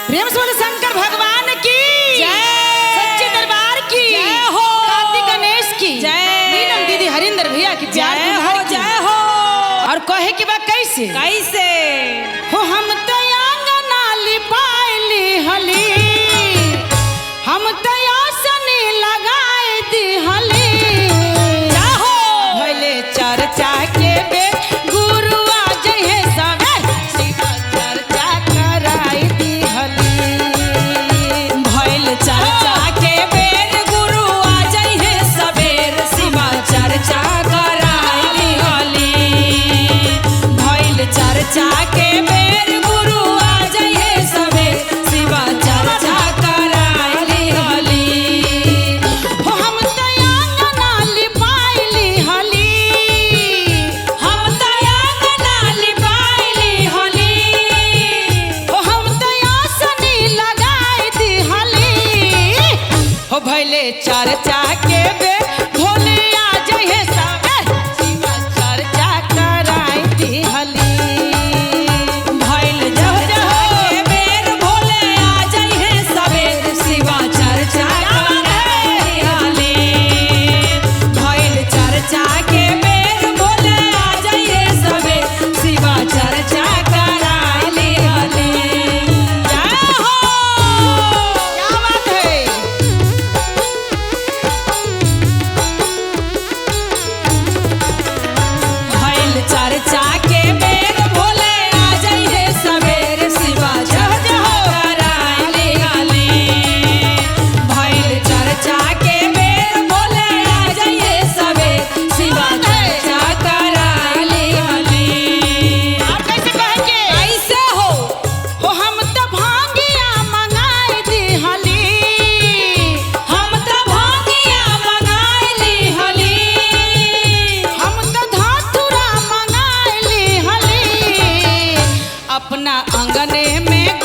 प्रेम से बोले शंकर भगवान की जय, सच्चे दरबार की जय हो, कार्तिक गणेश की जय, नीलम दीदी हरिंदर भैया की जय हो, जय हो। और कहे की बात कैसे कैसे हो हम तयांगना लिपाइली हली हम तयासनी लगाए दी हली जाहो भले चर्चा के बे गुरु आ जहे सवे शिवा चर्चा कराई दी हली भइल चर्चा के बेर गुरु आ जइहे सबेर शिवा चर्चा कराई हली भइल चर्चा के बेर गुरु आ जइहे सबेर शिवा चर्चा कराई हली हो हम तयांगना लिपाइली हली हम तयांगना लिपाइली हली हो हम तयासनी लगाई दी हली हो भले चर्चा के बे भोले आ जहे सवे शिवा चर्चा कराई दी हली भइल चर्चा के बेर भोले आ जइहे सबेर शिवा चर्चा कराई हली भइल चर्चा के बेर भोले आ जइहे सबेर शिवा चर्चा कराई हली जय हो क्या बात है भइल चर्चा के बेर भोले आ जइहे सबेर शिवा चर्चा कराई हली भइल चर्चा के बेर भोले आ जइहे सबेर शिवा चर्चा कराई हली आप कैसे कहेंगे कैसे हो हम तो भांगिया मंगाई दी हली हम त भांगिया मंगाइली हली हम तो धातुरा मंगाई ली हली अपना अंगने में